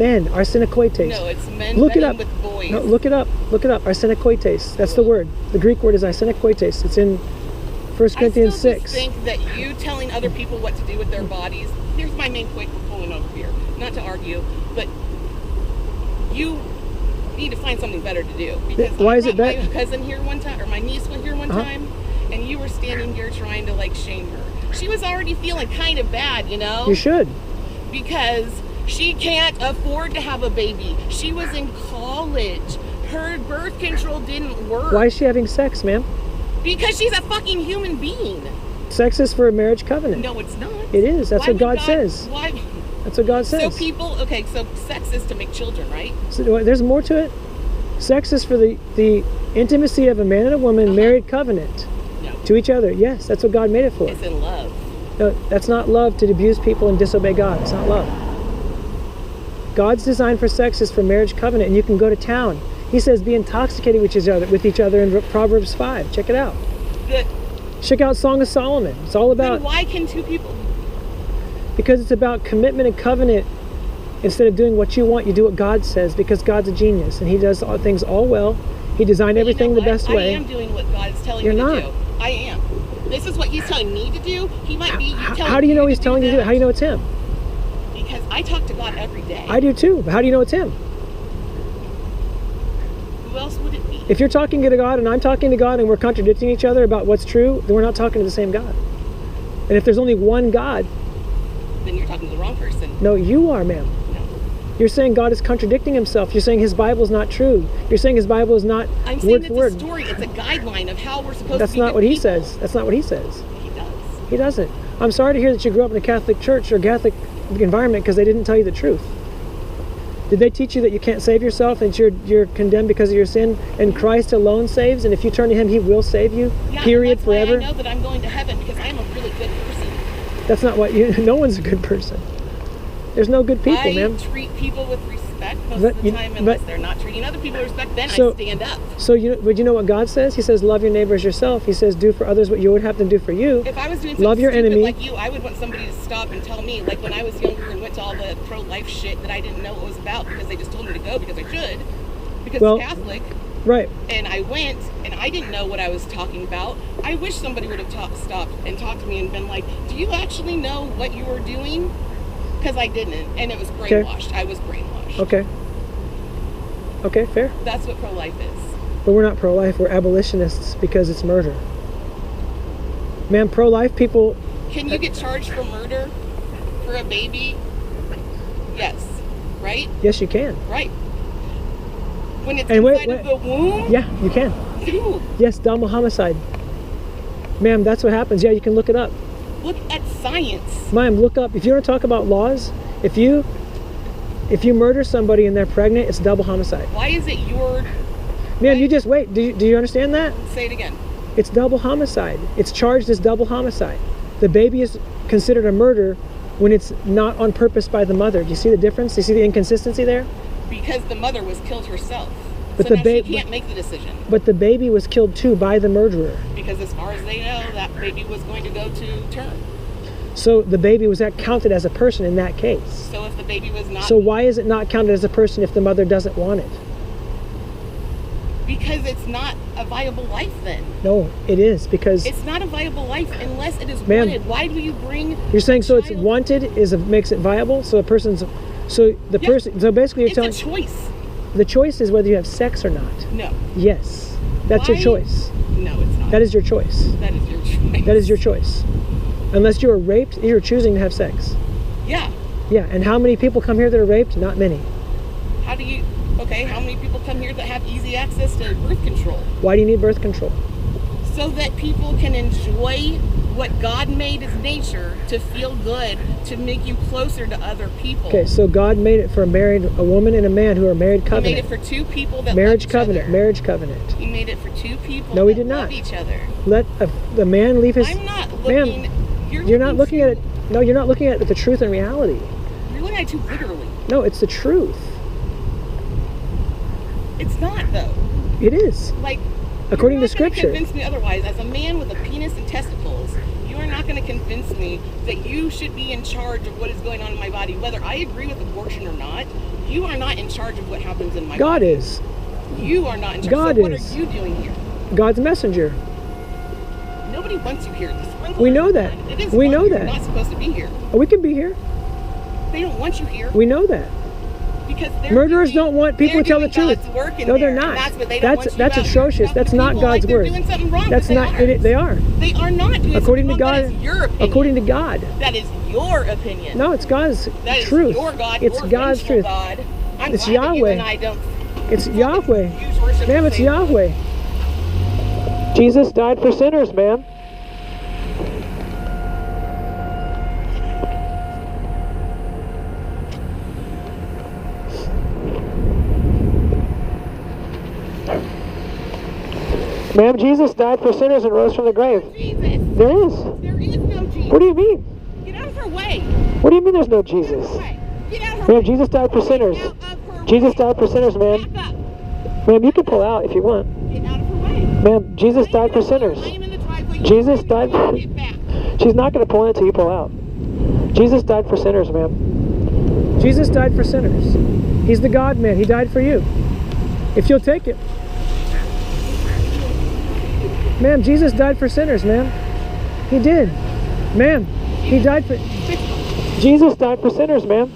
Men, arsenokoites. No, it's men Look it betting up. with boys. No, look it up. Look it up. Arsenokoites. That's the word. The Greek word is arsenokoites. It's in 1 Corinthians 6. I still just think that you telling other people what to do with their bodies. Here's my main point for pulling over here. Not to argue, but you need to find something better to do. Because why is it better? My cousin here one time, or my niece was here one time, and you were standing here trying to like shame her. She was already feeling kind of bad, you know? You should. Because she can't afford to have a baby. She was in college. Her birth control didn't work. Why is she having sex, ma'am? Because she's a fucking human being. Sex is for a marriage covenant. No, it's not. It is. That's Why what God would says. Why? That's what God says. So people, okay, so sex is to make children, right? So there's more to it. Sex is for the intimacy of a man and a woman, married covenant to each other. Yes, that's what God made it for. It's in love. No, that's not love to abuse people and disobey God. It's not love. God's design for sex is for marriage covenant, and you can go to town. He says be intoxicated with each other in Proverbs 5. Check it out. Check out Song of Solomon. It's all about... Then why can two people... Because it's about commitment and covenant. Instead of doing what you want, you do what God says, because God's a genius, and He does all things all well. He designed everything the best way. I am doing what God's telling me to do. I am. This is what He's telling me to do. He might be telling you. How do you know He's telling you to do it? How do you know it's Him? Because I talk to God every day. I do too, but how do you know it's Him? Who else would it be? If you're talking to God and I'm talking to God and we're contradicting each other about what's true, then we're not talking to the same God. And if there's only one God... Then you're talking to the wrong person. No, you are, ma'am. No. You're saying God is contradicting Himself. You're saying His Bible is not true. You're saying His Bible is not I'm saying word for word. It's a story. It's a guideline of how we're supposed to be. That's not what He says. That's not what He says. He does. He doesn't. I'm sorry to hear that you grew up in a Catholic church or Catholic environment because they didn't tell you the truth. Did they teach you that you can't save yourself and you're condemned because of your sin and Christ alone saves, and if you turn to Him He will save you, period, that's forever? Why I know that I'm going to heaven, because I'm a really good person. That's not what you... No one's a good person. There's no good people, ma'am. I treat people with respect most of the time, unless they're not treating other people with respect, then I stand up. So would you know what God says? He says love your neighbor as yourself. He says do for others what you would have them do for you. If I was doing love something your stupid enemy. like you, I would want somebody to stop and tell me, like when I was younger and went to all the pro-life shit that I didn't know what it was about because they just told me to go because I should, because it's Catholic. Right. And I went, and I didn't know what I was talking about. I wish somebody would have stopped and talked to me and been like, do you actually know what you were doing? Because I didn't, and it was brainwashed. Okay. I was brainwashed. Okay. Okay, fair. That's what pro-life is. But we're not pro-life. We're abolitionists because it's murder. Man, pro-life people... Can you get charged for murder for a baby? Yes. Right? Yes, you can. Right. When it's inside of the womb? Yeah, you can. Dude. Yes, double homicide. Ma'am, that's what happens. Yeah, you can look it up. Look at science. Ma'am, look up. If you want to talk about laws, if you murder somebody and they're pregnant, it's double homicide. Why is it your... Ma'am, you just wait. Do you understand that? Say it again. It's double homicide. It's charged as double homicide. The baby is considered a murder when it's not on purpose by the mother. Do you see the difference? Do you see the inconsistency there? Because the mother was killed herself. But so now she can't make the decision. But the baby was killed too by the murderer. Because as far as they know, that baby was going to go to term. So the baby was counted as a person in that case. So if the baby was not... So why is it not counted as a person if the mother doesn't want it? Because it's not a viable life then. No, it is, because... It's not a viable life unless it is wanted. Why do you bring... You're saying so it's wanted makes it viable? So a person's... So the person... So basically you're telling... It's a choice. The choice is whether you have sex or not. No. Yes. That's your choice. No, it's not. That is your choice. That is your choice. That is your choice. Unless you are raped, you're choosing to have sex. Yeah. Yeah, and how many people come here that are raped? Not many. How do you... Okay, how many people come here that have easy access to birth control? Why do you need birth control? So that people can enjoy what God made as nature to feel good, to make you closer to other people. Okay, so God made it for a woman and a man who are married covenant. He made it for two people that marriage love covenant, each other. Marriage covenant. He made it for two people no, he that did not. love each other. Let the man leave his... I'm not looking... Ma'am, you're not looking at it... No, you're not looking at it with the truth and reality. You're looking at it too literally. No, it's the truth. It's not, though. It is. Like, according to Scripture. Convince me otherwise. As a man with a penis and testicles, you are not going to convince me that you should be in charge of what is going on in my body. Whether I agree with abortion or not, you are not in charge of what happens in my body. God is. You are not in charge. God so what is. are you doing here? God's messenger. Nobody wants you here. The sprinkler We know is that. on. It is We fun. know You're that. not supposed to be here. We can be here. They don't want you here. We know that. Because they're Murderers doing, don't want people to tell the doing truth. God's work in No, they're there, not. and that's what they don't want you That's out atrocious. here. That's not People God's like they're word. doing something wrong, That's but not. they aren't. They are. They are not doing According to something wrong. God. That is your opinion. According to God. That is your opinion. No, it's God's That is truth. your God. It's your God's vengeful truth. God. I'm It's glad that you Yahweh. and I don't It's Yahweh. use worship Ma'am, the it's same way. Yahweh. Jesus died for sinners, man. Ma'am, Jesus died for sinners and rose from the grave. Jesus. There is. There is no Jesus. What do you mean? Get out of her way. What do you mean there's no Get out of Jesus? her way. Get out of her Ma'am, way. Jesus died for sinners. Get out of her Jesus way. died for sinners, ma'am. Back up. Ma'am, you can pull out if you want. Get out of her way. Ma'am, Jesus I am died in for the- sinners. I am in the driveway. You Jesus can died for... get back. She's not going to pull in until you pull out. Jesus died for sinners, ma'am. Jesus died for sinners. He's the God-man. He died for you. If you'll take it. Ma'am, Jesus died for sinners, ma'am. He did. Ma'am, he died for... Jesus died for sinners, ma'am.